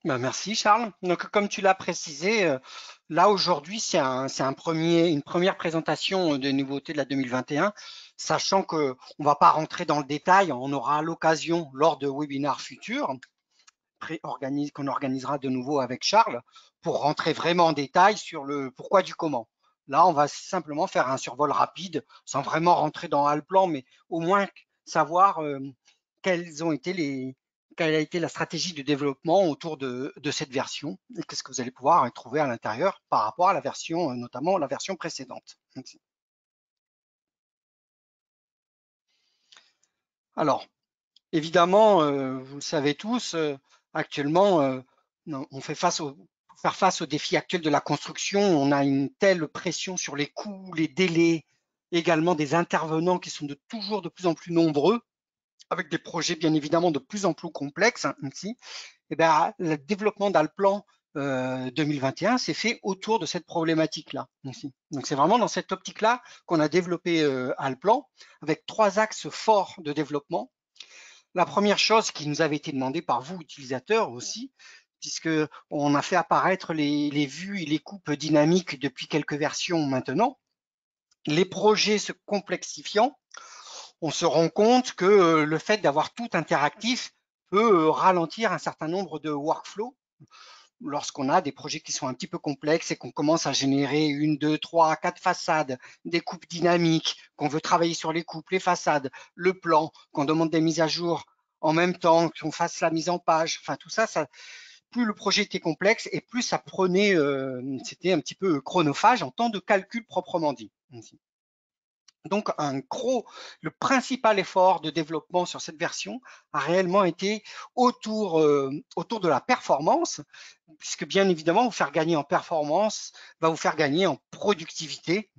Ben, merci Charles. Donc comme tu l'as précisé, là aujourd'hui une première présentation des nouveautés de la 2021, sachant que on va pas rentrer dans le détail, on aura l'occasion lors de webinaires futurs qu'on organisera de nouveau avec Charles pour rentrer vraiment en détail sur le pourquoi du comment. Là, on va simplement faire un survol rapide sans vraiment rentrer dans le plan, mais au moins savoir quelles ont été quelle a été la stratégie de développement autour de cette version et qu'est-ce que vous allez pouvoir trouver à l'intérieur par rapport à la version, notamment la version précédente. Alors, évidemment, vous le savez tous, actuellement, on fait pour faire face aux défis actuels de la construction, on a une telle pression sur les coûts, les délais, également des intervenants qui sont toujours de plus en plus nombreux, avec des projets bien évidemment de plus en plus complexes ainsi. Et bien, le développement d'Alplan 2021 s'est fait autour de cette problématique-là aussi. Donc c'est vraiment dans cette optique-là qu'on a développé Alplan avec trois axes forts de développement. La première chose qui nous avait été demandée par vous, utilisateurs aussi, puisque on a fait apparaître les vues et les coupes dynamiques depuis quelques versions maintenant, les projets se complexifiant, on se rend compte que le fait d'avoir tout interactif peut ralentir un certain nombre de workflows lorsqu'on a des projets qui sont un petit peu complexes et qu'on commence à générer une, deux, trois, quatre façades, des coupes dynamiques, qu'on veut travailler sur les coupes, les façades, le plan, qu'on demande des mises à jour en même temps, qu'on fasse la mise en page, enfin tout ça, plus le projet était complexe et plus ça prenait, c'était un petit peu chronophage en temps de calcul proprement dit. Donc, le principal effort de développement sur cette version a réellement été autour de la performance, puisque bien évidemment, vous faire gagner en performance va vous faire gagner en productivité.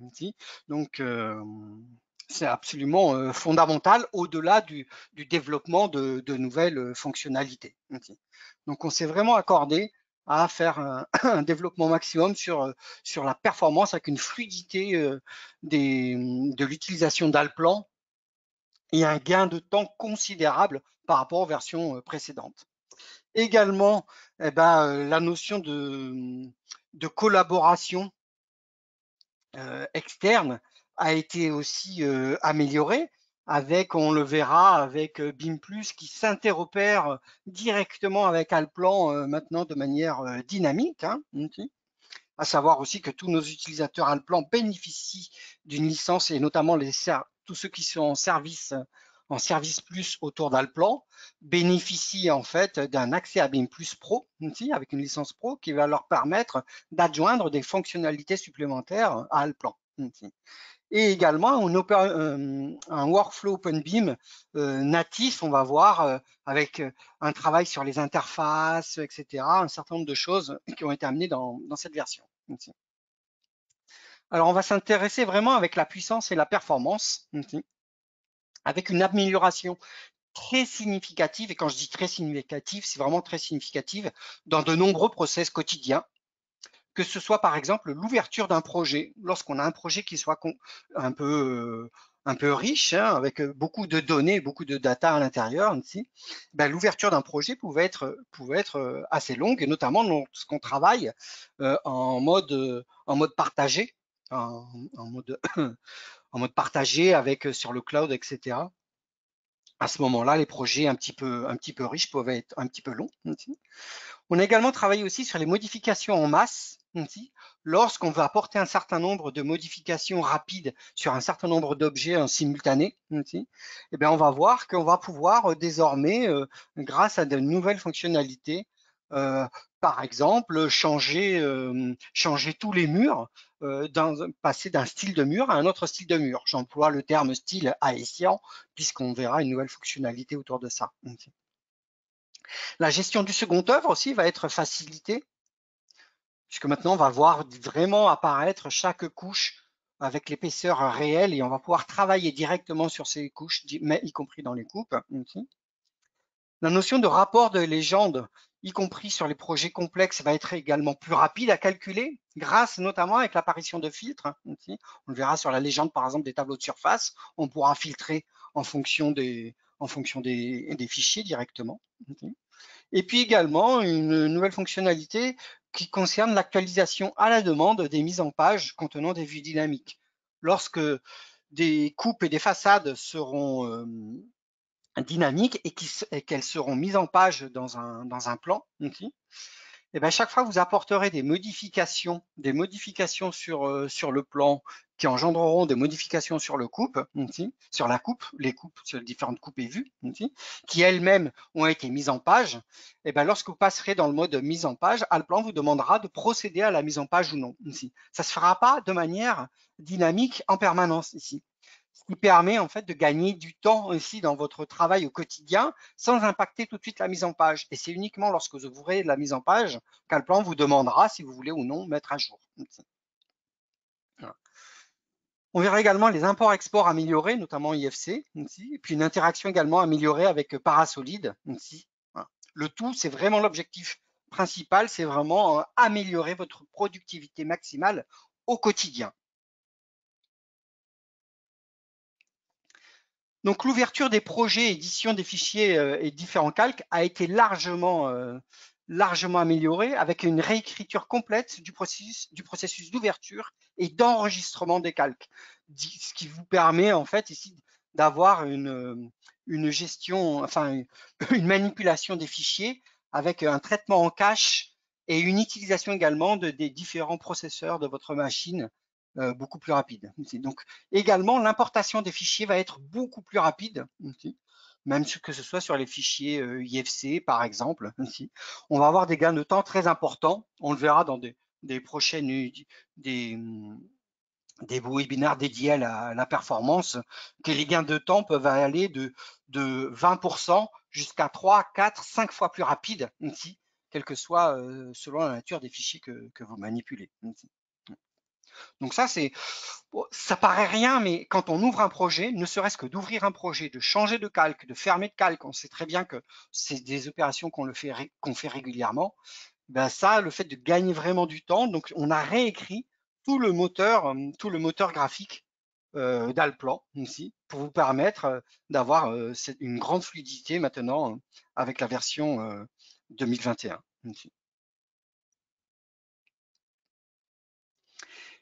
Donc, c'est absolument fondamental au-delà du développement de nouvelles fonctionnalités. Donc, on s'est vraiment accordé à faire un développement maximum sur la performance avec une fluidité de l'utilisation d'Alplan et un gain de temps considérable par rapport aux versions précédentes. Également, la notion de collaboration externe a été aussi améliorée avec, on le verra, avec BIM+, qui s'interopère directement avec Alplan maintenant de manière dynamique. À savoir aussi que tous nos utilisateurs Alplan bénéficient d'une licence et notamment tous ceux qui sont en service plus autour d'Alplan bénéficient en fait d'un accès à BIM Plus Pro avec une licence Pro qui va leur permettre d'adjoindre des fonctionnalités supplémentaires à Alplan. Et également un workflow OpenBeam natif, on va voir, avec un travail sur les interfaces, etc., un certain nombre de choses qui ont été amenées dans cette version. Alors, on va s'intéresser vraiment avec la puissance et la performance, avec une amélioration très significative, et quand je dis très significative, c'est vraiment très significative, dans de nombreux process quotidiens, que ce soit par exemple l'ouverture d'un projet, lorsqu'on a un projet qui soit un peu, un peu riche, avec beaucoup de données, beaucoup de data à l'intérieur, l'ouverture d'un projet pouvait être assez longue, et notamment lorsqu'on travaille en mode partagé, en, en mode, en mode partagé avec sur le cloud, etc. À ce moment-là, les projets un petit peu riches peuvent être un petit peu longs. On a également travaillé aussi sur les modifications en masse. Lorsqu'on veut apporter un certain nombre de modifications rapides sur un certain nombre d'objets en simultané, eh bien on va voir qu'on va pouvoir désormais, grâce à de nouvelles fonctionnalités, euh, par exemple, changer tous les murs, passer d'un style de mur à un autre style de mur. J'emploie le terme style haïtien, puisqu'on verra une nouvelle fonctionnalité autour de ça. La gestion du second œuvre aussi va être facilitée, puisque maintenant on va voir vraiment apparaître chaque couche avec l'épaisseur réelle et on va pouvoir travailler directement sur ces couches, y compris dans les coupes. La notion de rapport de légende, y compris sur les projets complexes, va être également plus rapide à calculer, grâce notamment avec l'apparition de filtres. On le verra sur la légende, par exemple, des tableaux de surface. On pourra filtrer en fonction des fichiers directement. Et puis également une nouvelle fonctionnalité qui concerne l'actualisation à la demande des mises en page contenant des vues dynamiques. Lorsque des coupes et des façades seront dynamiques et qu'elles seront mises en page dans un plan, okay, et bien chaque fois vous apporterez des modifications sur le plan qui engendreront des modifications sur le coupe, sur la coupe, les coupes, sur les différentes coupes et vues, qui elles-mêmes ont été mises en page. Et bien lorsque vous passerez dans le mode mise en page, Allplan vous demandera de procéder à la mise en page ou non. Ça ne se fera pas de manière dynamique en permanence ici. Ce qui permet en fait de gagner du temps aussi dans votre travail au quotidien sans impacter tout de suite la mise en page. Et c'est uniquement lorsque vous ouvrez la mise en page qu'Allplan vous demandera si vous voulez ou non mettre à jour. Voilà. On verra également les imports-exports améliorés, notamment IFC, et puis une interaction également améliorée avec Parasolid. Voilà. Le tout, c'est vraiment l'objectif principal, c'est vraiment améliorer votre productivité maximale au quotidien. Donc l'ouverture des projets, édition des fichiers et différents calques a été largement améliorée avec une réécriture complète du processus d'ouverture et d'enregistrement des calques, ce qui vous permet en fait ici d'avoir une gestion, enfin une manipulation des fichiers avec un traitement en cache et une utilisation également des différents processeurs de votre machine beaucoup plus rapide. Donc également, l'importation des fichiers va être beaucoup plus rapide, même que ce soit sur les fichiers IFC par exemple. On va avoir des gains de temps très importants. On le verra dans des prochaines des webinaires dédiés à la performance, que les gains de temps peuvent aller de 20% jusqu'à 3, 4, 5 fois plus rapide, quel que soit selon la nature des fichiers que vous manipulez. Donc ça paraît rien, mais quand on ouvre un projet, ne serait-ce que d'ouvrir un projet, de changer de calque, de fermer de calque, on sait très bien que c'est des opérations qu'on fait régulièrement. Ben ça, le fait de gagner vraiment du temps, donc on a réécrit tout le moteur graphique d'Allplan ici pour vous permettre d'avoir une grande fluidité maintenant avec la version 2021. Ici.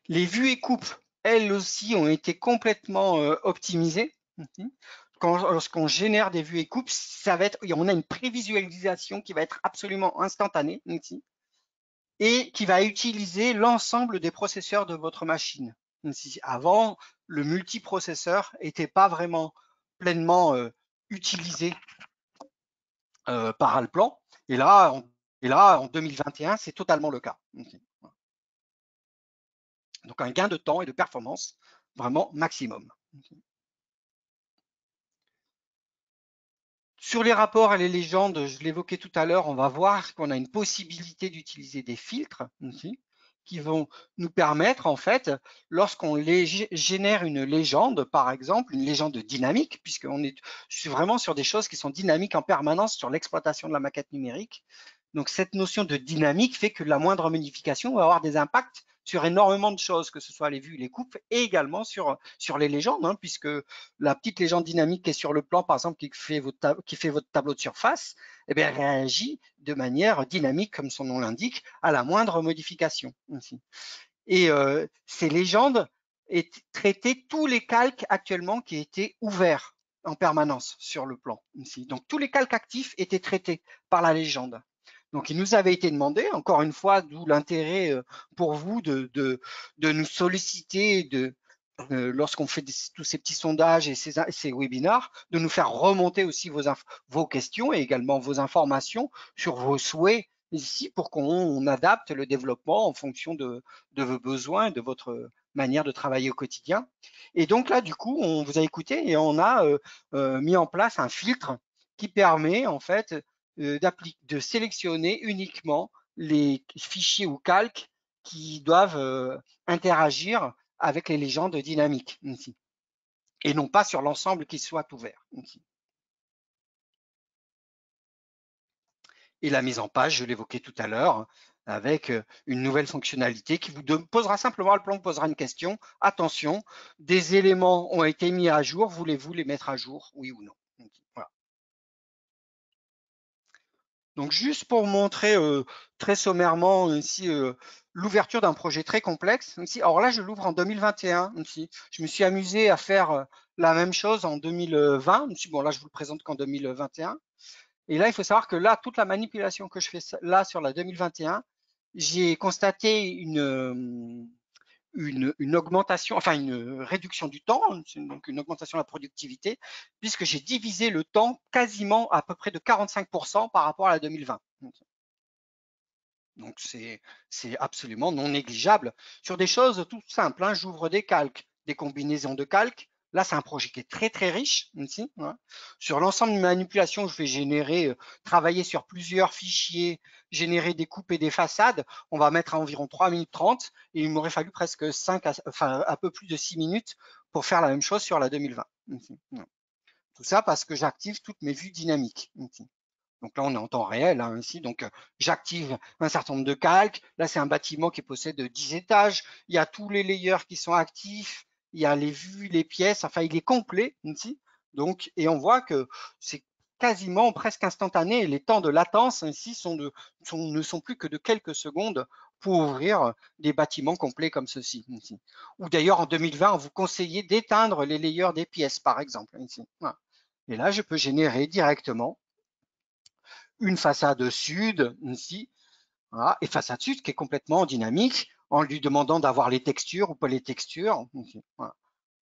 Les vues et coupes, elles aussi, ont été complètement optimisées. Lorsqu'on génère des vues et coupes, on a une prévisualisation qui va être absolument instantanée et qui va utiliser l'ensemble des processeurs de votre machine. Avant, le multiprocesseur n'était pas vraiment pleinement utilisé par Allplan. Et là, en 2021, c'est totalement le cas. Donc un gain de temps et de performance vraiment maximum. Sur les rapports et les légendes, je l'évoquais tout à l'heure, on va voir qu'on a une possibilité d'utiliser des filtres qui vont nous permettre, en fait, lorsqu'on génère une légende, par exemple, une légende dynamique, puisqu'on est vraiment sur des choses qui sont dynamiques en permanence sur l'exploitation de la maquette numérique. Donc cette notion de dynamique fait que la moindre modification va avoir des impacts sur énormément de choses, que ce soit les vues, les coupes, et également sur les légendes, puisque la petite légende dynamique qui est sur le plan, par exemple, qui fait votre tableau de surface, eh bien, réagit de manière dynamique, comme son nom l'indique, à la moindre modification. Et ces légendes traitaient tous les calques actuellement qui étaient ouverts en permanence sur le plan. Donc tous les calques actifs étaient traités par la légende. Donc il nous avait été demandé, encore une fois, d'où l'intérêt pour vous de nous solliciter, lorsqu'on fait tous ces petits sondages et ces webinars, de nous faire remonter aussi vos questions et également vos informations sur vos souhaits ici pour qu'on adapte le développement en fonction de vos besoins, de votre manière de travailler au quotidien. Et donc là, du coup, on vous a écouté et on a mis en place un filtre qui permet en fait de sélectionner uniquement les fichiers ou calques qui doivent interagir avec les légendes dynamiques ici, et non pas sur l'ensemble qui soit ouvert ici. Et la mise en page, je l'évoquais tout à l'heure, avec une nouvelle fonctionnalité qui vous posera simplement, Allplan posera une question. Attention, des éléments ont été mis à jour, voulez-vous les mettre à jour, oui ou non? Voilà. Donc juste pour montrer très sommairement ici l'ouverture d'un projet très complexe. Ici, alors là, je l'ouvre en 2021. Ici, je me suis amusé à faire la même chose en 2020. Ici, bon, là, je vous le présente qu'en 2021. Et là, il faut savoir que là, toute la manipulation que je fais là sur la 2021, j'ai constaté une augmentation, enfin une réduction du temps, donc une augmentation de la productivité, puisque j'ai divisé le temps quasiment à peu près de 45% par rapport à la 2020. Donc c'est absolument non négligeable sur des choses tout simples. Hein. J'ouvre des calques, des combinaisons de calques. Là, c'est un projet qui est très très riche ici. Hein. Sur l'ensemble de manipulations, je vais générer, travailler sur plusieurs fichiers, générer des coupes et des façades. On va mettre à environ 3 minutes 30 et il m'aurait fallu presque 5, enfin un peu plus de 6 minutes pour faire la même chose sur la 2020. Ici. Tout ça parce que j'active toutes mes vues dynamiques. Ici. Donc là, on est en temps réel hein, ici. Donc, j'active un certain nombre de calques. Là, c'est un bâtiment qui possède 10 étages. Il y a tous les layers qui sont actifs. Il y a les vues, les pièces. Enfin, il est complet ici. Donc, et on voit que c'est quasiment presque instantané. Les temps de latence ici ne sont plus que de quelques secondes pour ouvrir des bâtiments complets comme ceci. Ici. Ou d'ailleurs, en 2020, on vous conseillait d'éteindre les layers des pièces, par exemple. Ici. Voilà. Et là, je peux générer directement une façade sud ici, voilà, et façade sud qui est complètement dynamique en lui demandant d'avoir les textures ou pas les textures. Voilà.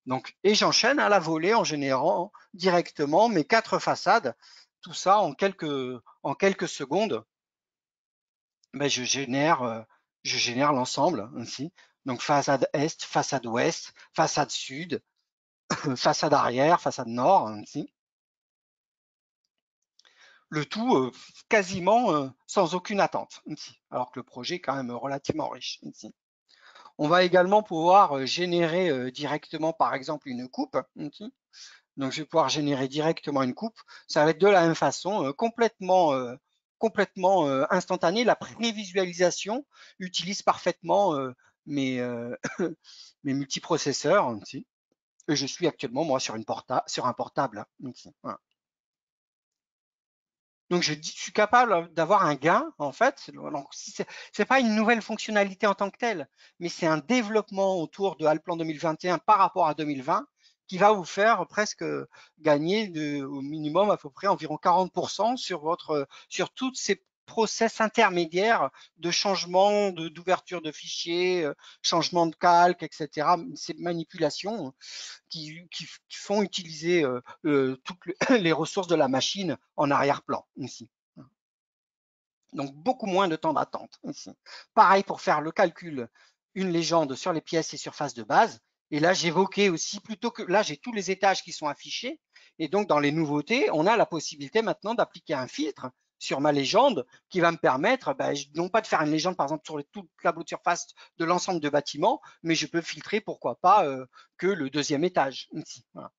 Donc, et j'enchaîne à la volée en générant directement mes 4 façades, tout ça en quelques secondes. Ben, je génère l'ensemble ainsi. Donc façade est, façade ouest, façade sud, façade arrière, façade nord ainsi. Le tout quasiment sans aucune attente, ici, alors que le projet est quand même relativement riche. Ici. On va également pouvoir générer directement, par exemple, une coupe. Ici. Donc, je vais pouvoir générer directement une coupe. Ça va être de la même façon, complètement instantané. La prévisualisation utilise parfaitement mes, mes multiprocesseurs. Ici. Et je suis actuellement, moi, sur un portable. Ici. Voilà. Donc, je suis capable d'avoir un gain, en fait. Donc, si c'est pas une nouvelle fonctionnalité en tant que telle, mais c'est un développement autour de Alplan 2021 par rapport à 2020 qui va vous faire presque gagner au minimum à peu près environ 40% sur toutes ces process intermédiaires de changement, d'ouverture de fichiers, changement de calque, etc. Ces manipulations qui font utiliser toutes les ressources de la machine en arrière-plan ici. Donc beaucoup moins de temps d'attente ici. Pareil pour faire le calcul, une légende sur les pièces et surfaces de base. Et là, j'évoquais aussi, plutôt que là, j'ai tous les étages qui sont affichés. Et donc, dans les nouveautés, on a la possibilité maintenant d'appliquer un filtre sur ma légende qui va me permettre, non pas de faire une légende, par exemple, sur tout le tableau de surface de l'ensemble de bâtiments, mais je peux filtrer, pourquoi pas, que le deuxième étage ici. Voilà.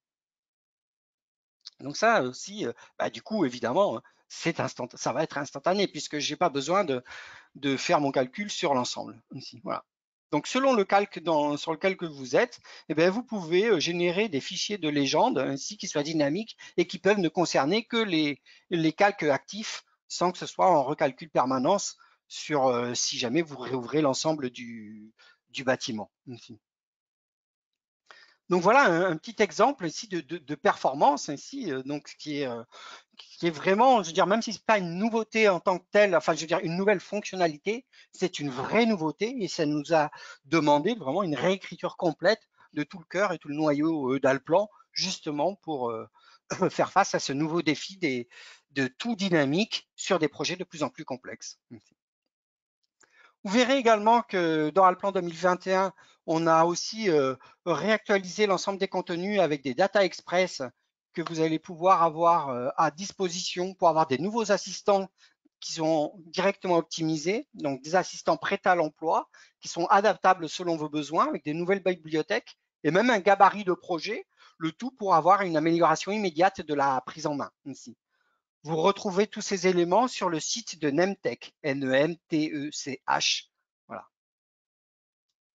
Donc ça aussi, du coup, évidemment, ça va être instantané puisque je n'ai pas besoin de faire mon calcul sur l'ensemble. Ici, voilà. Donc selon le calque sur lequel que vous êtes, eh bien, vous pouvez générer des fichiers de légende ainsi qui soient dynamiques et qui peuvent ne concerner que les calques actifs sans que ce soit en recalcul permanence sur si jamais vous réouvrez l'ensemble du bâtiment. Ici. Donc voilà un petit exemple ici de performance ici, donc qui est vraiment, je veux dire, même si c'est pas une nouveauté en tant que telle, enfin je veux dire une nouvelle fonctionnalité, c'est une vraie nouveauté et ça nous a demandé vraiment une réécriture complète de tout le cœur et tout le noyau d'Alplan, justement pour faire face à ce nouveau défi de tout dynamique sur des projets de plus en plus complexes. Vous verrez également que dans Alplan 2021, on a aussi réactualisé l'ensemble des contenus avec des data express que vous allez pouvoir avoir à disposition pour avoir des nouveaux assistants qui sont directement optimisés, donc des assistants prêts à l'emploi, qui sont adaptables selon vos besoins avec des nouvelles bibliothèques et même un gabarit de projet, le tout pour avoir une amélioration immédiate de la prise en main ici. Vous retrouvez tous ces éléments sur le site de Nemtech, Nemtech, voilà,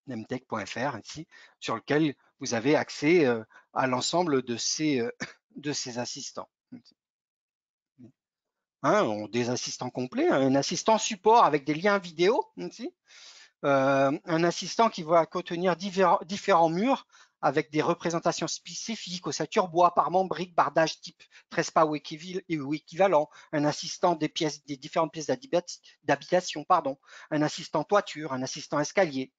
nemtech.fr ici, sur lequel vous avez accès à l'ensemble de ces assistants. des assistants complets, un assistant support avec des liens vidéo aussi, un assistant qui va contenir différents murs avec des représentations spécifiques, ossature, bois, parement, briques, bardage type trespas ou équivalent, un assistant des différentes pièces d'habitation, pardon, un assistant toiture, un assistant escalier.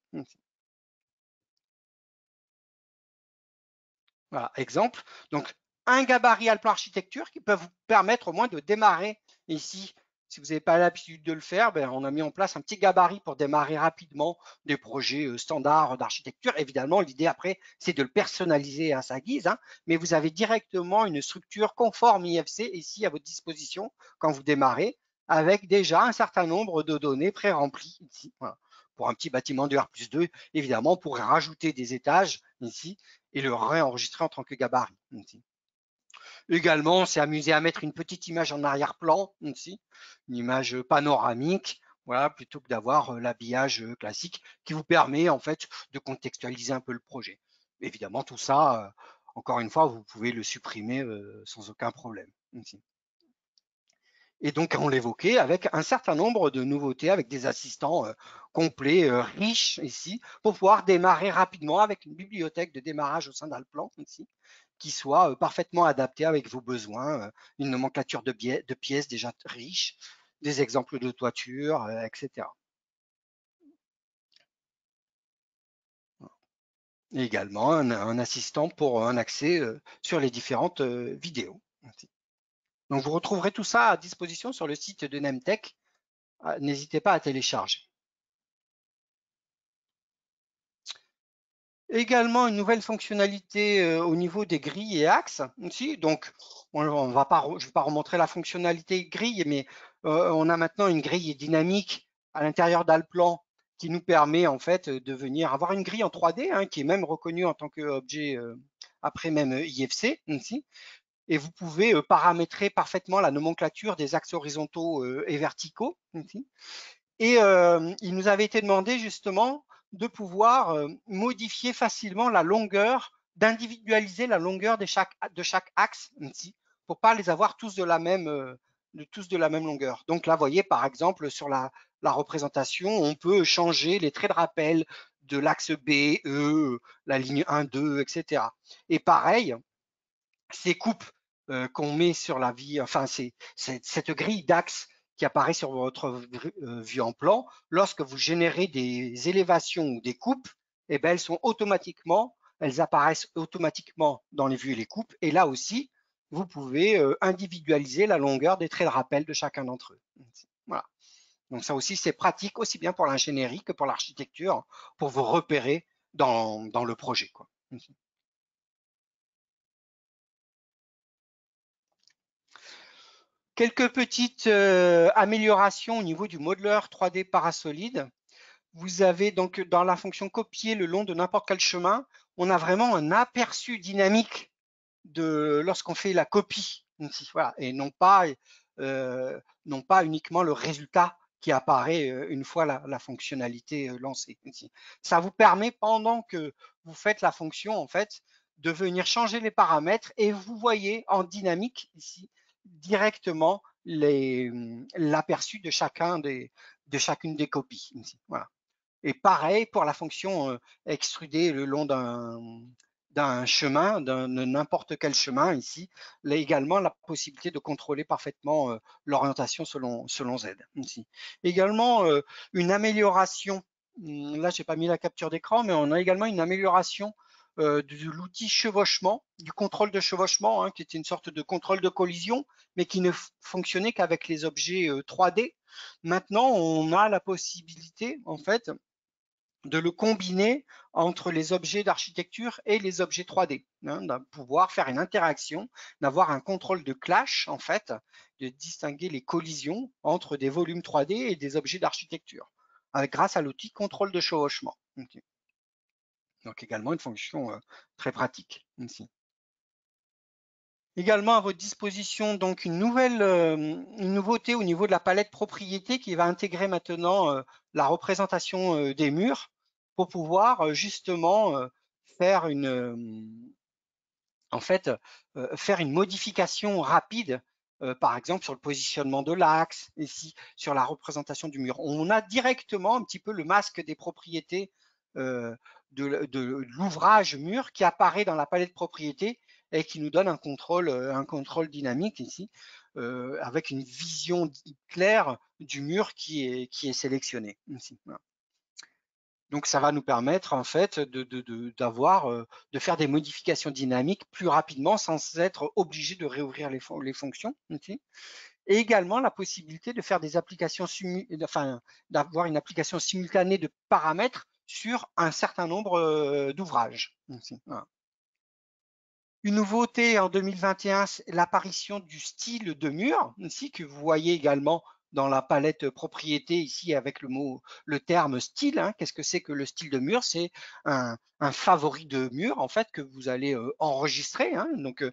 Voilà, exemple. Donc, un gabarit Alplan Architecture qui peut vous permettre au moins de démarrer ici. Si vous n'avez pas l'habitude de le faire, ben, on a mis en place un petit gabarit pour démarrer rapidement des projets standards d'architecture. Évidemment, l'idée après, c'est de le personnaliser à sa guise, hein, mais vous avez directement une structure conforme IFC ici à votre disposition quand vous démarrez, avec déjà un certain nombre de données pré-remplies ici. Voilà. Pour un petit bâtiment de R+2, évidemment, pour rajouter des étages ici et le réenregistrer en tant que gabarit ici. Également, on s'est amusé à mettre une petite image en arrière-plan ici, une image panoramique, voilà, plutôt que d'avoir l'habillage classique qui vous permet en fait de contextualiser un peu le projet. Évidemment, tout ça, encore une fois, vous pouvez le supprimer sans aucun problème ici. Et donc, on l'évoquait avec un certain nombre de nouveautés, avec des assistants complets, riches ici, pour pouvoir démarrer rapidement avec une bibliothèque de démarrage au sein d'Alplan ici, qui soit parfaitement adaptée avec vos besoins, une nomenclature de pièces déjà riche, des exemples de toiture, etc. Et également un assistant pour un accès sur les différentes vidéos. Donc, vous retrouverez tout ça à disposition sur le site de Nemtech. N'hésitez pas à télécharger. Également une nouvelle fonctionnalité au niveau des grilles et axes aussi. Donc, on va pas, je ne vais pas remontrer la fonctionnalité grille, mais on a maintenant une grille dynamique à l'intérieur d'Alplan qui nous permet en fait de venir avoir une grille en 3D hein, qui est même reconnue en tant qu'objet après même IFC aussi. Et vous pouvez paramétrer parfaitement la nomenclature des axes horizontaux et verticaux aussi. Et il nous avait été demandé justement de pouvoir modifier facilement la longueur, d'individualiser la longueur de chaque axe ici, pour pas les avoir tous de la même longueur. Donc là, vous voyez par exemple sur la représentation, on peut changer les traits de rappel de l'axe B, E, la ligne 1, 2, etc. Et pareil, ces coupes qu'on met sur la vie, enfin cette grille d'axe qui apparaît sur votre vue en plan, lorsque vous générez des élévations ou des coupes, eh ben, elles apparaissent automatiquement dans les vues et les coupes. Et là aussi, vous pouvez individualiser la longueur des traits de rappel de chacun d'entre eux. Voilà. Donc ça aussi, c'est pratique aussi bien pour l'ingénierie que pour l'architecture, pour vous repérer dans le projet, quoi. Quelques petites améliorations au niveau du modeleur 3D Parasolid. Vous avez donc dans la fonction copier le long de n'importe quel chemin, on a vraiment un aperçu dynamique de lorsqu'on fait la copie ici, voilà, et non pas uniquement le résultat qui apparaît une fois la fonctionnalité lancée ici. Ça vous permet pendant que vous faites la fonction en fait de venir changer les paramètres et vous voyez en dynamique ici directement l'aperçu de chacune des copies ici. Voilà. Et pareil pour la fonction extruder le long d'un chemin, de n'importe quel chemin ici, là également la possibilité de contrôler parfaitement l'orientation selon Z ici. Également une amélioration, là j'ai pas mis la capture d'écran, mais on a également une amélioration de l'outil chevauchement, du contrôle de chevauchement, hein, qui était une sorte de contrôle de collision, mais qui ne fonctionnait qu'avec les objets 3D. Maintenant, on a la possibilité, en fait, de le combiner entre les objets d'architecture et les objets 3D, hein, de pouvoir faire une interaction, d'avoir un contrôle de clash, en fait, de distinguer les collisions entre des volumes 3D et des objets d'architecture, grâce à l'outil contrôle de chevauchement. Okay. Donc également une fonction très pratique ici. Également à votre disposition donc une nouveauté au niveau de la palette propriété qui va intégrer maintenant la représentation des murs pour pouvoir justement faire une modification rapide par exemple sur le positionnement de l'axe, ici sur la représentation du mur. On a directement un petit peu le masque des propriétés de l'ouvrage mur qui apparaît dans la palette de propriétés et qui nous donne un contrôle dynamique ici, avec une vision claire du mur qui est sélectionné ici. Voilà. Donc ça va nous permettre en fait de faire des modifications dynamiques plus rapidement sans être obligé de réouvrir les fonctions. Okay. Et également la possibilité de faire des applications d'avoir une application simultanée de paramètres sur un certain nombre d'ouvrages. Voilà. Une nouveauté en 2021, c'est l'apparition du style de mur, ici que vous voyez également dans la palette propriété ici avec le terme style. Hein. Qu'est-ce que c'est que le style de mur? C'est un favori de mur en fait que vous allez enregistrer. Hein. Donc,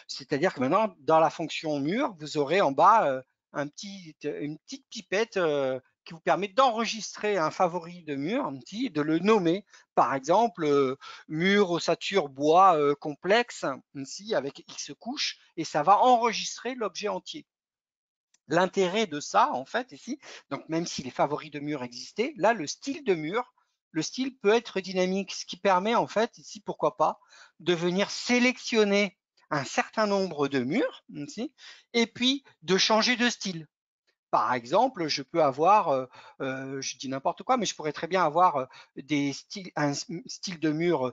c'est-à-dire que maintenant dans la fonction mur, vous aurez en bas une petite pipette qui vous permet d'enregistrer un favori de mur, de le nommer. Par exemple, mur ossature bois complexe, ici avec X couches, et ça va enregistrer l'objet entier. L'intérêt de ça, en fait, ici, donc même si les favoris de mur existaient, là, le style de mur, le style peut être dynamique, ce qui permet, en fait, ici, pourquoi pas, de venir sélectionner un certain nombre de murs, ici, et puis de changer de style. Par exemple, je peux avoir, je dis n'importe quoi, mais je pourrais très bien avoir un style de mur,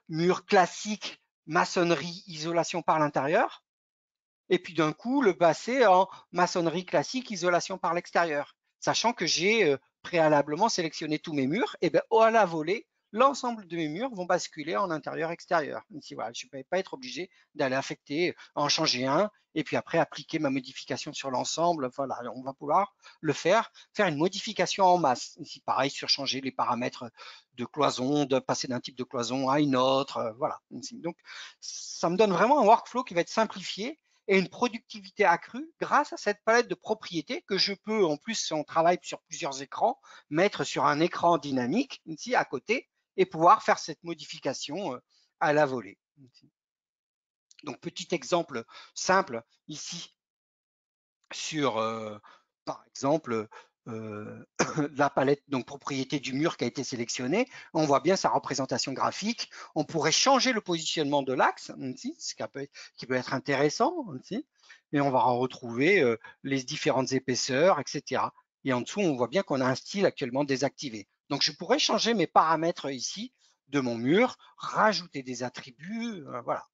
mur classique, maçonnerie, isolation par l'intérieur, et puis d'un coup le passer en maçonnerie classique, isolation par l'extérieur. Sachant que j'ai préalablement sélectionné tous mes murs, et bien à la volée, l'ensemble de mes murs vont basculer en intérieur-extérieur. Ici, voilà, je ne vais pas être obligé d'aller affecter, en changer un, et puis après appliquer ma modification sur l'ensemble. Voilà, on va pouvoir le faire une modification en masse. Ici, pareil, surchanger les paramètres de cloison, de passer d'un type de cloison à une autre. Voilà. Donc, ça me donne vraiment un workflow qui va être simplifié et une productivité accrue grâce à cette palette de propriétés que je peux, en plus, si on travaille sur plusieurs écrans, mettre sur un écran dynamique ici à côté et pouvoir faire cette modification à la volée. Donc, petit exemple simple ici sur, par exemple, la palette donc propriété du mur qui a été sélectionnée. On voit bien sa représentation graphique. On pourrait changer le positionnement de l'axe, ce qui peut être intéressant. Et on va en retrouver les différentes épaisseurs, etc. Et en dessous, on voit bien qu'on a un style actuellement désactivé. Donc, je pourrais changer mes paramètres ici de mon mur, rajouter des attributs, voilà.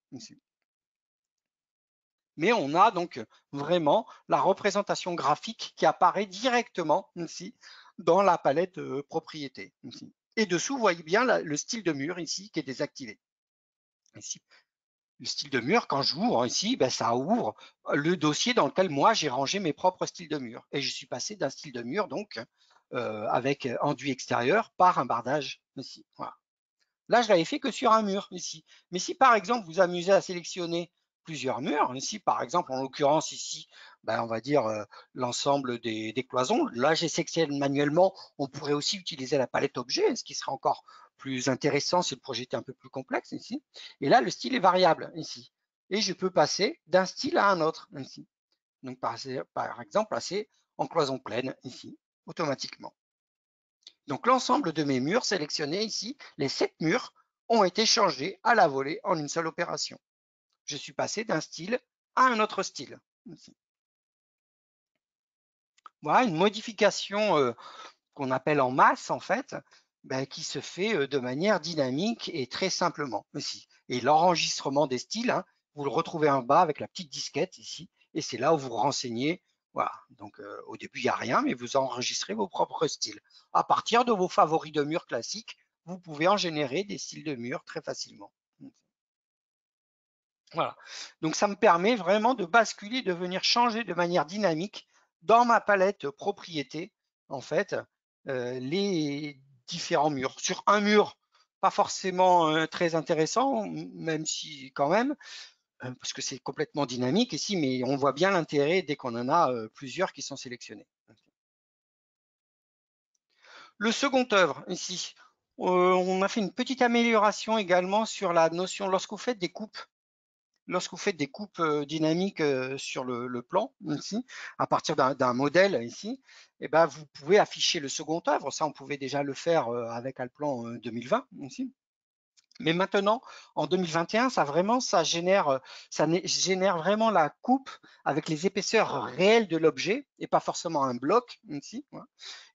Mais on a donc vraiment la représentation graphique qui apparaît directement ici dans la palette propriété. Ici. Et dessous, vous voyez bien le style de mur ici qui est désactivé. Ici. Le style de mur, quand j'ouvre ici, ben, ça ouvre le dossier dans lequel moi j'ai rangé mes propres styles de mur. Et je suis passé d'un style de mur donc avec enduit extérieur par un bardage ici. Voilà. Là, je l'avais fait que sur un mur ici. Mais si par exemple vous amusez à sélectionner plusieurs murs, ici par exemple en l'occurrence ici, ben, on va dire l'ensemble des cloisons, là j'ai sélectionné manuellement, on pourrait aussi utiliser la palette objet, ce qui serait encore plus intéressant si le projet était un peu plus complexe ici. Et là le style est variable ici. Et je peux passer d'un style à un autre ici. Donc par exemple passer en cloison pleine ici, automatiquement. Donc l'ensemble de mes murs sélectionnés ici, les 7 murs, ont été changés à la volée en une seule opération. Je suis passé d'un style à un autre style. Ici. Voilà une modification qu'on appelle en masse en fait, ben, qui se fait de manière dynamique et très simplement ici. Et l'enregistrement des styles, hein, vous le retrouvez en bas avec la petite disquette ici, et c'est là où vous renseignez. Voilà, donc au début il n'y a rien, mais vous enregistrez vos propres styles. À partir de vos favoris de murs classiques, vous pouvez en générer des styles de murs très facilement. Voilà, donc ça me permet vraiment de basculer, de venir changer de manière dynamique dans ma palette propriété, en fait, les différents murs. Sur un mur, pas forcément très intéressant, même si quand même, parce que c'est complètement dynamique ici, mais on voit bien l'intérêt dès qu'on en a plusieurs qui sont sélectionnés. Le second œuvre, ici, on a fait une petite amélioration également sur la notion, lorsque vous faites des coupes, lorsque vous faites des coupes dynamiques sur le plan, ici, à partir d'un modèle ici, eh ben, vous pouvez afficher le second œuvre. Ça, on pouvait déjà le faire avec Alplan 2020 ici. Mais maintenant, en 2021, ça génère vraiment la coupe avec les épaisseurs réelles de l'objet et pas forcément un bloc ici. Voilà.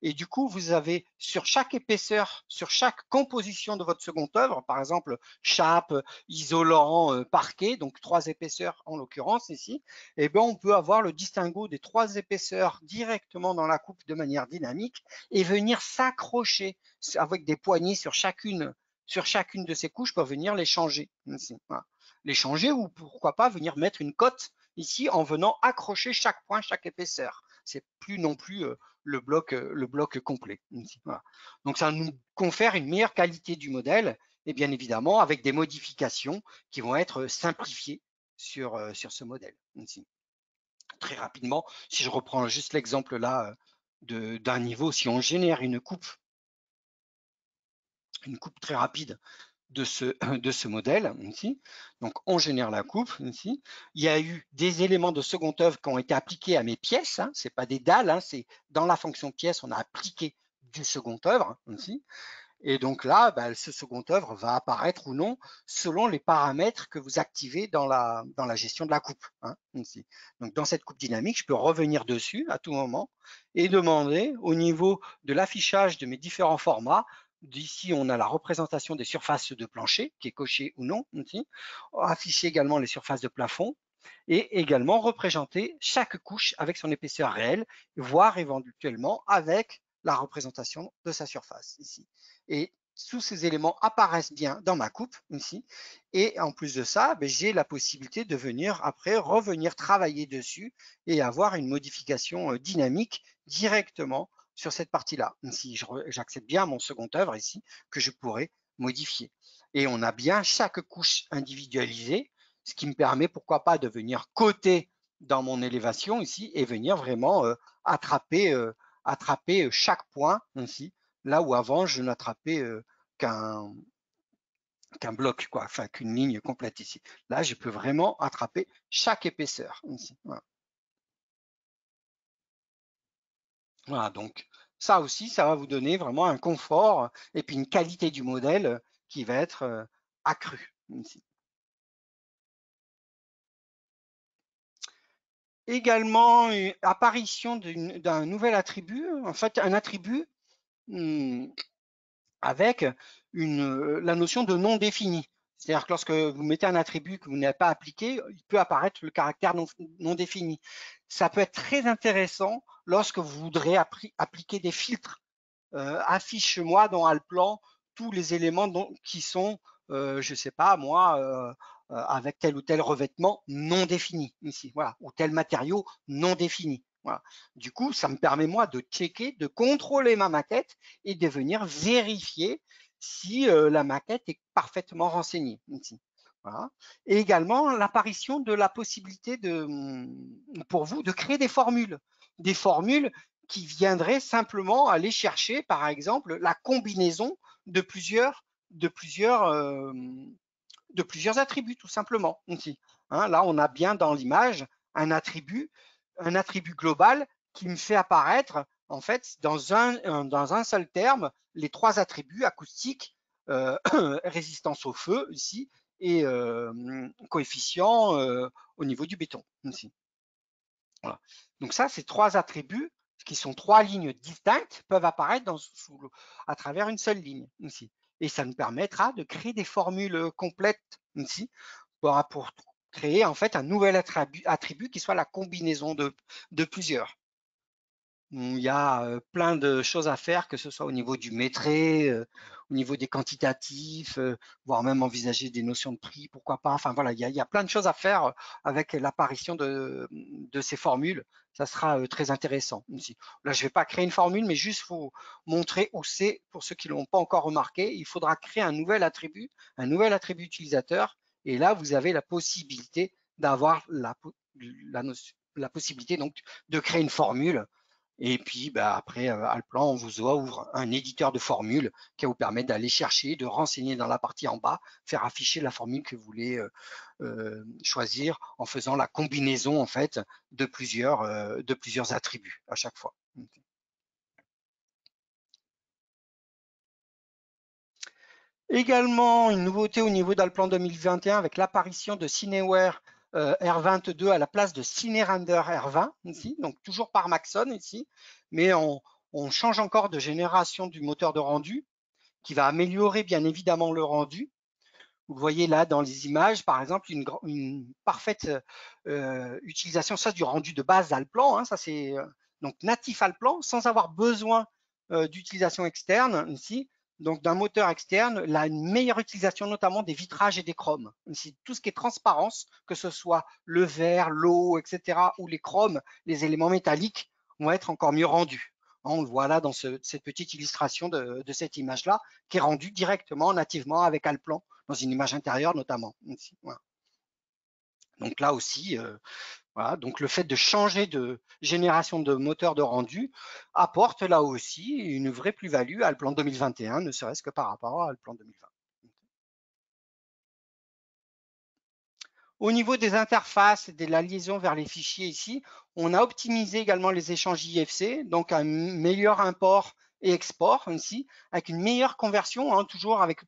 Et du coup, vous avez sur chaque épaisseur, sur chaque composition de votre seconde œuvre, par exemple chape, isolant, parquet, donc 3 épaisseurs en l'occurrence ici, et bien on peut avoir le distinguo des 3 épaisseurs directement dans la coupe de manière dynamique et venir s'accrocher avec des poignées sur chacune de ces couches pour venir les changer. Voilà. Les changer ou pourquoi pas venir mettre une cote ici en venant accrocher chaque point, chaque épaisseur. C'est plus non plus le bloc complet. Ici. Voilà. Donc ça nous confère une meilleure qualité du modèle et bien évidemment avec des modifications qui vont être simplifiées sur ce modèle. Ici. Très rapidement, si je reprends juste l'exemple là d'un niveau, si on génère une coupe très rapide de ce modèle ici. Donc, on génère la coupe ici. Il y a eu des éléments de seconde œuvre qui ont été appliqués à mes pièces. Hein. Ce n'est pas des dalles, hein, c'est dans la fonction pièce, on a appliqué du second œuvre ici. Et donc là, ben, ce second œuvre va apparaître ou non selon les paramètres que vous activez dans la gestion de la coupe. Hein, ici. Donc, dans cette coupe dynamique, je peux revenir dessus à tout moment et demander au niveau de l'affichage de mes différents formats. D'ici, on a la représentation des surfaces de plancher, qui est cochée ou non. Ici. Afficher également les surfaces de plafond et également représenter chaque couche avec son épaisseur réelle, voire éventuellement avec la représentation de sa surface ici. Et tous ces éléments apparaissent bien dans ma coupe ici. Et en plus de ça, ben, j'ai la possibilité de venir après revenir travailler dessus et avoir une modification dynamique directement sur cette partie-là. Ici, j'accède bien à mon second œuvre ici que je pourrais modifier. Et on a bien chaque couche individualisée, ce qui me permet, pourquoi pas, de venir coter dans mon élévation ici et venir vraiment attraper chaque point ici, là où avant je n'attrapais qu'un bloc, quoi, enfin qu'une ligne complète ici. Là, je peux vraiment attraper chaque épaisseur ici. Voilà. Voilà, donc ça aussi, ça va vous donner vraiment un confort et puis une qualité du modèle qui va être accrue ici. Également, apparition d'un nouvel attribut, en fait un attribut avec la notion de non défini. C'est-à-dire que lorsque vous mettez un attribut que vous n'avez pas appliqué, il peut apparaître le caractère non défini. Ça peut être très intéressant lorsque vous voudrez appliquer des filtres. Affiche-moi dans Alplan tous les éléments qui sont, je ne sais pas moi, avec tel ou tel revêtement non défini ici, voilà, ou tel matériau non défini. Voilà. Du coup, ça me permet moi de checker, de contrôler ma maquette et de venir vérifier si la maquette est parfaitement renseignée ici. Voilà. Et également l'apparition de la possibilité pour vous de créer des formules qui viendraient simplement aller chercher, par exemple, la combinaison de plusieurs attributs, tout simplement. Ici. Hein, là, on a bien dans l'image un attribut global qui me fait apparaître, en fait, dans un seul terme, les 3 attributs acoustiques, résistance au feu, ici, et coefficient au niveau du béton, ici. Voilà. Donc ça, ces 3 attributs, qui sont 3 lignes distinctes, peuvent apparaître à travers une seule ligne ici. Et ça nous permettra de créer des formules complètes ici pour créer en fait un nouvel attribut qui soit la combinaison de plusieurs. Il y a plein de choses à faire, que ce soit au niveau du métré, au niveau des quantitatifs, voire même envisager des notions de prix, pourquoi pas. Enfin voilà, il y a plein de choses à faire avec l'apparition de ces formules. Ça sera très intéressant aussi. Là, je ne vais pas créer une formule, mais juste vous montrer où c'est, pour ceux qui ne l'ont pas encore remarqué, il faudra créer un nouvel attribut utilisateur. Et là, vous avez la possibilité d'avoir la possibilité donc de créer une formule Et puis après Allplan, on vous ouvre un éditeur de formules qui va vous permettre d'aller chercher, de renseigner dans la partie en bas, faire afficher la formule que vous voulez choisir en faisant la combinaison en fait de plusieurs attributs à chaque fois. Également, une nouveauté au niveau d'Allplan 2021 avec l'apparition de Cineware R22 à la place de CineRender R20 ici, donc toujours par Maxon ici, mais on change encore de génération du moteur de rendu qui va améliorer bien évidemment le rendu. Vous le voyez là dans les images, par exemple, une parfaite utilisation, ça du rendu de base d'Allplan, hein, ça c'est donc natif Allplan, sans avoir besoin d'utilisation externe ici, donc d'un moteur externe, là une meilleure utilisation notamment des vitrages et des chromes. Ici, tout ce qui est transparence, que ce soit le verre, l'eau, etc., ou les chromes, les éléments métalliques, vont être encore mieux rendus. On le voit là dans cette petite illustration de cette image-là, qui est rendue directement, nativement avec Allplan, dans une image intérieure notamment. Voilà. Donc là aussi, voilà, donc le fait de changer de génération de moteur de rendu apporte là aussi une vraie plus-value à Allplan 2021, ne serait-ce que par rapport à Allplan 2020. Au niveau des interfaces et de la liaison vers les fichiers ici, on a optimisé également les échanges IFC, donc un meilleur import et export ici, avec une meilleure conversion, hein, toujours avec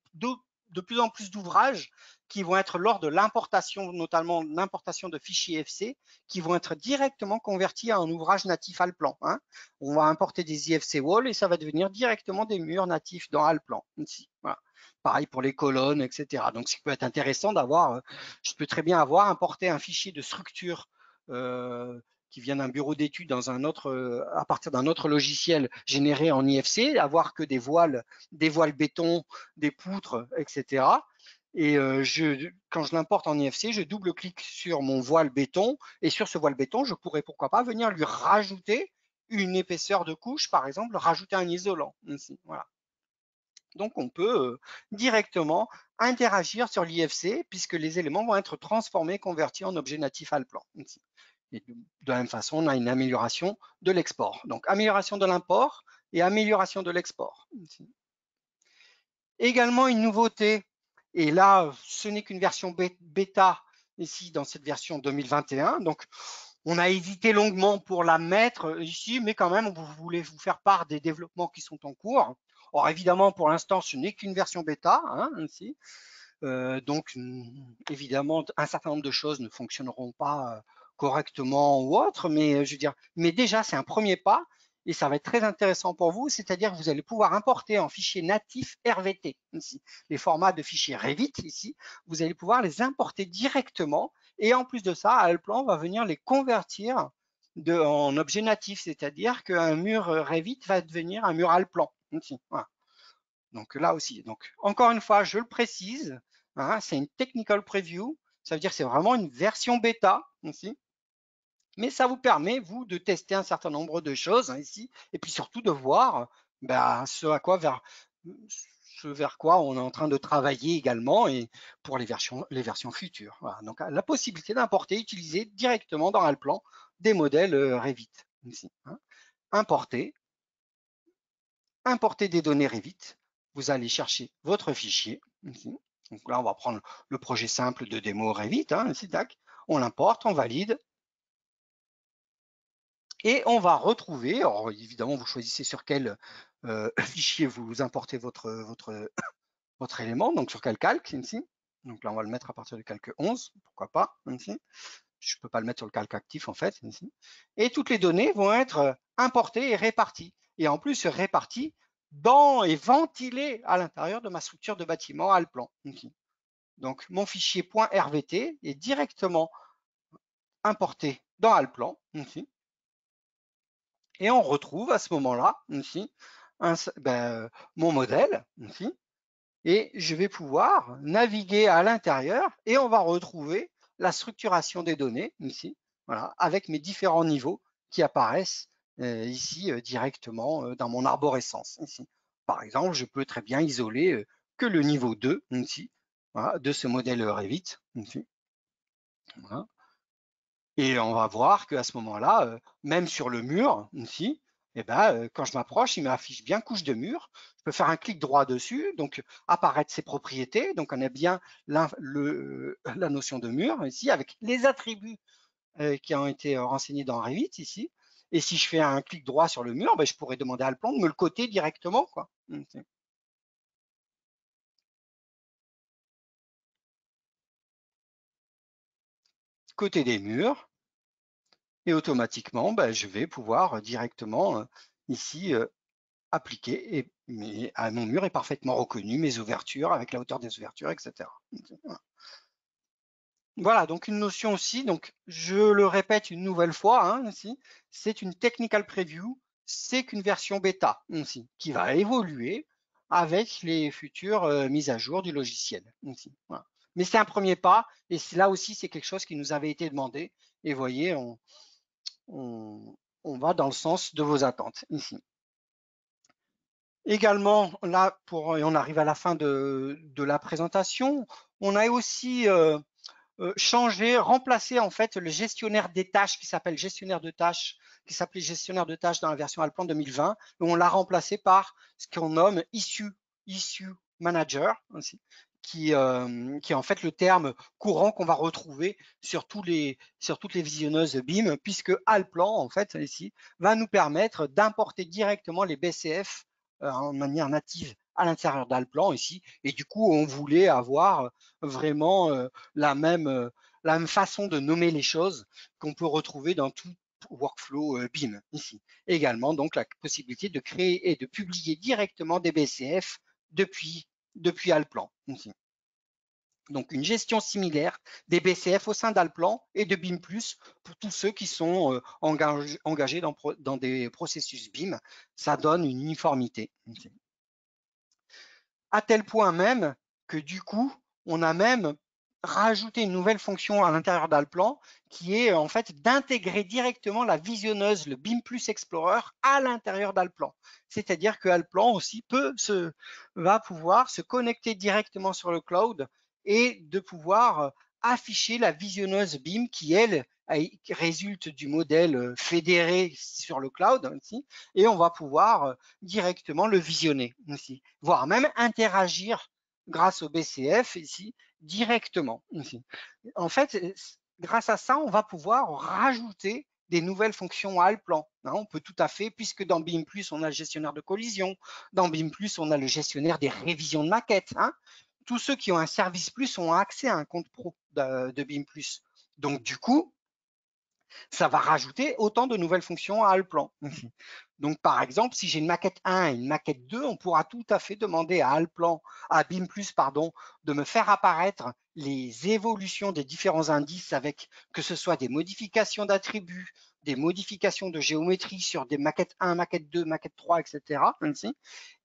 de plus en plus d'ouvrages qui vont être lors de l'importation, notamment l'importation de fichiers IFC, qui vont être directement convertis à un ouvrage natif Allplan. Hein. On va importer des IFC Wall et ça va devenir directement des murs natifs dans Allplan ici. Voilà. Pareil pour les colonnes, etc. Donc, ce qui peut être intéressant d'avoir, je peux très bien avoir importé un fichier de structure qui vient d'un bureau d'études dans un autre, à partir d'un autre logiciel généré en IFC, avoir que des voiles béton, des poutres, etc. Et quand je l'importe en IFC, je double-clique sur mon voile béton et sur ce voile béton, je pourrais pourquoi pas venir lui rajouter une épaisseur de couche, par exemple, rajouter un isolant. Ici, voilà. Donc, on peut directement interagir sur l'IFC puisque les éléments vont être transformés, convertis en objets natifs Allplan. Et de la même façon, on a une amélioration de l'export. Donc, amélioration de l'import et amélioration de l'export. Également, une nouveauté, et là, ce n'est qu'une version bêta ici dans cette version 2021. Donc, on a hésité longuement pour la mettre ici, mais quand même, vous voulez vous faire part des développements qui sont en cours. Or, évidemment, pour l'instant, ce n'est qu'une version bêta, hein, ici. Donc, évidemment, un certain nombre de choses ne fonctionneront pas correctement ou autre, mais je veux dire, mais déjà, c'est un premier pas et ça va être très intéressant pour vous, c'est-à-dire que vous allez pouvoir importer en fichier natif RVT, ici, les formats de fichiers Revit, ici, vous allez pouvoir les importer directement et en plus de ça, Allplan va venir les convertir en objets natifs, c'est-à-dire qu'un mur Revit va devenir un mur Allplan. Ici, voilà. Donc là aussi, donc encore une fois, je le précise, hein, c'est une technical preview, ça veut dire que c'est vraiment une version bêta ici, mais ça vous permet, vous, de tester un certain nombre de choses hein, ici, et puis surtout de voir ce vers quoi on est en train de travailler également et pour les versions futures. Voilà. Donc la possibilité d'importer, utiliser directement dans Allplan des modèles Revit. Ici, hein. Importer des données Revit. Vous allez chercher votre fichier. Ici. Donc là, on va prendre le projet simple de démo Revit. Hein, ici, tac. On l'importe, on valide. Et on va retrouver, alors évidemment, vous choisissez sur quel fichier vous importez votre élément, donc sur quel calque ici. Donc là, on va le mettre à partir du calque 11, pourquoi pas, ici. Je ne peux pas le mettre sur le calque actif en fait, ici. Et toutes les données vont être importées et réparties. Et en plus, réparties dans et ventilées à l'intérieur de ma structure de bâtiment Allplan. Ici. Donc, mon fichier .rvt est directement importé dans Allplan. Ici. Et on retrouve à ce moment-là ici, mon modèle ici, et je vais pouvoir naviguer à l'intérieur et on va retrouver la structuration des données ici, voilà, avec mes différents niveaux qui apparaissent ici directement dans mon arborescence. Ici. Par exemple, je peux très bien isoler que le niveau 2 ici, voilà, de ce modèle Revit. Ici. Voilà. Et on va voir qu'à ce moment-là, même sur le mur, ici, et ben, quand je m'approche, il m'affiche bien couche de mur. Je peux faire un clic droit dessus, donc apparaître ses propriétés. Donc on a bien la notion de mur ici avec les attributs qui ont été renseignés dans Revit ici. Et si je fais un clic droit sur le mur, ben, je pourrais demander à Allplan de me le coter directement, quoi. Côté des murs, et automatiquement, ben, je vais pouvoir directement ici appliquer et mon mur est parfaitement reconnu, mes ouvertures avec la hauteur des ouvertures, etc. Voilà, donc une notion aussi, donc je le répète une nouvelle fois, hein, ici, c'est une technical preview, c'est qu'une version bêta aussi, qui va évoluer avec les futures mises à jour du logiciel. Aussi, voilà. Mais c'est un premier pas, et là aussi c'est quelque chose qui nous avait été demandé, et vous voyez, on va dans le sens de vos attentes ici. Également, là, et on arrive à la fin de la présentation, on a aussi changer, remplacer en fait le gestionnaire des tâches qui s'appelle gestionnaire de tâches, qui s'appelait gestionnaire de tâches dans la version Allplan 2020, et on l'a remplacé par ce qu'on nomme issue manager, aussi, qui est en fait le terme courant qu'on va retrouver sur toutes les visionneuses BIM, puisque Allplan en fait ici va nous permettre d'importer directement les BCF en manière native à l'intérieur d'Allplan ici, et du coup on voulait avoir vraiment la même façon de nommer les choses qu'on peut retrouver dans tout workflow BIM ici. Également, donc, la possibilité de créer et de publier directement des BCF depuis Allplan ici. Donc, une gestion similaire des BCF au sein d'Allplan et de BIM+, pour tous ceux qui sont engagés dans des processus BIM. Ça donne une uniformité. À tel point même que du coup, on a même rajouté une nouvelle fonction à l'intérieur d'Allplan qui est en fait d'intégrer directement la visionneuse, le BIM Plus Explorer à l'intérieur d'Allplan. C'est-à-dire que Allplan aussi va pouvoir se connecter directement sur le cloud et de pouvoir afficher la visionneuse BIM qui, elle, résulte du modèle fédéré sur le cloud aussi, et on va pouvoir directement le visionner ici, voire même interagir grâce au BCF ici directement ici. En fait, grâce à ça, on va pouvoir rajouter des nouvelles fonctions à Allplan. On peut tout à fait, puisque dans BIM+, on a le gestionnaire de collision, dans BIM+, on a le gestionnaire des révisions de maquettes. Tous ceux qui ont un service plus ont accès à un compte pro de BIM+. Donc, du coup, ça va rajouter autant de nouvelles fonctions à Allplan. Donc, par exemple, si j'ai une maquette 1 et une maquette 2, on pourra tout à fait demander à Allplan, à BIM+, pardon, de me faire apparaître les évolutions des différents indices avec que ce soit des modifications d'attributs, des modifications de géométrie sur des maquettes 1, maquette 2, maquette 3, etc.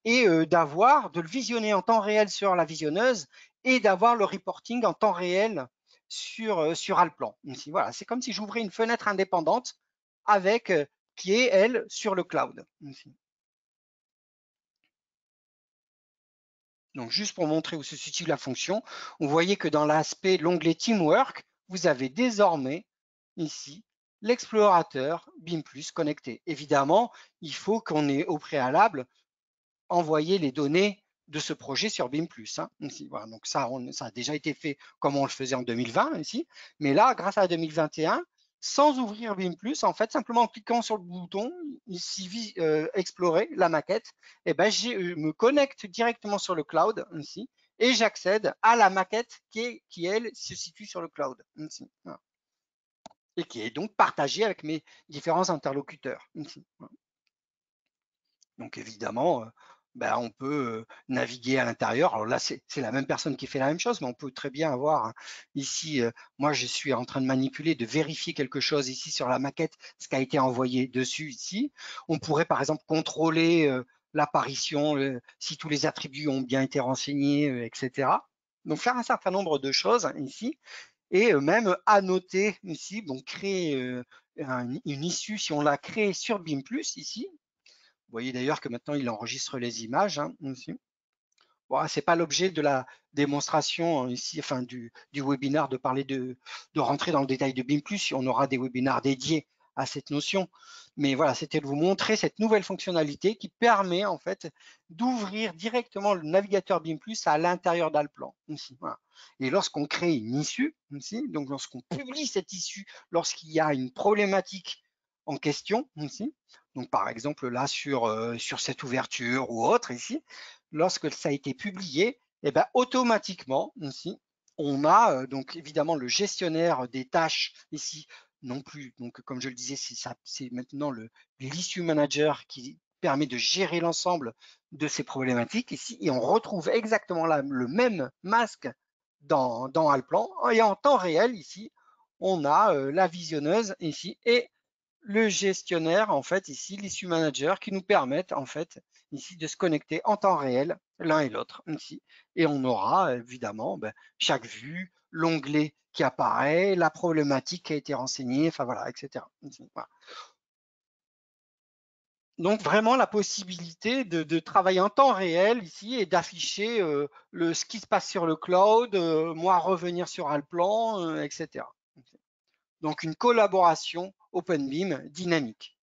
Et de le visionner en temps réel sur la visionneuse et d'avoir le reporting en temps réel sur Allplan. Ici, voilà, c'est comme si j'ouvrais une fenêtre indépendante avec qui est, elle, sur le cloud. Ici. Donc, juste pour montrer où se situe la fonction, vous voyez que dans l'aspect, l'onglet Teamwork, vous avez désormais ici l'explorateur BIM+ connecté. Évidemment, il faut qu'on ait au préalable envoyé les données de ce projet sur BIM+. Ici, voilà. Donc ça a déjà été fait comme on le faisait en 2020 ici, mais là, grâce à 2021, sans ouvrir BIM+, en fait, simplement en cliquant sur le bouton ici, explorer la maquette, et ben, je me connecte directement sur le cloud ici, et j'accède à la maquette qui, elle, se situe sur le cloud ici, voilà. Et qui est donc partagée avec mes différents interlocuteurs ici. Voilà. Donc évidemment, on peut naviguer à l'intérieur. Alors là, c'est la même personne qui fait la même chose, mais on peut très bien avoir ici, moi je suis en train de manipuler, de vérifier quelque chose ici sur la maquette, ce qui a été envoyé dessus ici. On pourrait par exemple contrôler l'apparition, si tous les attributs ont bien été renseignés, etc. Donc faire un certain nombre de choses ici et même annoter ici, donc créer une issue, si on l'a créée sur BIM+, ici, vous voyez d'ailleurs que maintenant, il enregistre les images ici. Bon, ce n'est pas l'objet de la démonstration ici, enfin du webinaire de parler de rentrer dans le détail de BIM+. On aura des webinaires dédiés à cette notion. Mais voilà, c'était de vous montrer cette nouvelle fonctionnalité qui permet en fait d'ouvrir directement le navigateur BIM Plus à l'intérieur d'Alplan. Voilà. Et lorsqu'on crée une issue, ici, donc lorsqu'on publie cette issue, lorsqu'il y a une problématique en question, ici, donc par exemple là sur cette ouverture ou autre ici, lorsque ça a été publié, et ben automatiquement ici, on a donc évidemment le gestionnaire des tâches ici non plus. Donc comme je le disais, c'est maintenant l'issue manager qui permet de gérer l'ensemble de ces problématiques ici, et on retrouve exactement le même masque dans Alplan, et en temps réel ici, on a la visionneuse ici et le gestionnaire en fait ici, l'issue manager, qui nous permettent en fait ici de se connecter en temps réel l'un et l'autre ici, et on aura évidemment chaque vue, l'onglet qui apparaît, la problématique qui a été renseignée, enfin voilà, etc. Voilà. Donc vraiment la possibilité de travailler en temps réel ici et d'afficher ce qui se passe sur le cloud, moi revenir sur Alplan, etc. Donc une collaboration OpenBIM dynamique.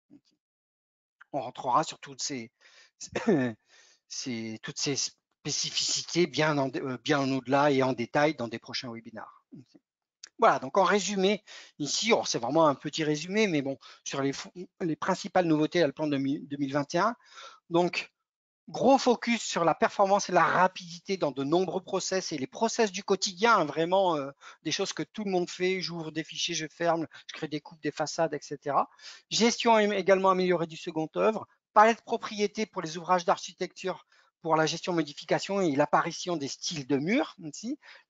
On rentrera sur toutes ces spécificités bien au-delà et en détail dans des prochains webinaires. Voilà, donc en résumé, ici, c'est vraiment un petit résumé, mais bon, sur les principales nouveautés à le plan 2021. Donc, gros focus sur la performance et la rapidité dans de nombreux process et les process du quotidien, hein, vraiment des choses que tout le monde fait. J'ouvre des fichiers, je ferme, je crée des coupes, des façades, etc. Gestion également améliorée du second œuvre. Palette propriété pour les ouvrages d'architecture pour la gestion modification et l'apparition des styles de murs,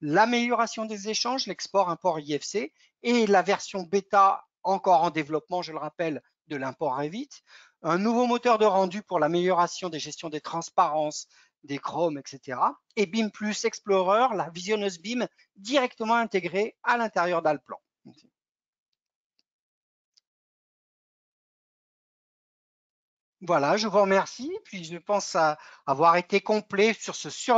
l'amélioration des échanges, l'export, import IFC et la version bêta encore en développement, je le rappelle, de l'import Revit. Un nouveau moteur de rendu pour l'amélioration des gestions des transparences, des chromes, etc. Et BIM Plus Explorer, la visionneuse BIM directement intégrée à l'intérieur d'Alplan. Voilà, je vous remercie. Puis je pense avoir été complet sur ce survol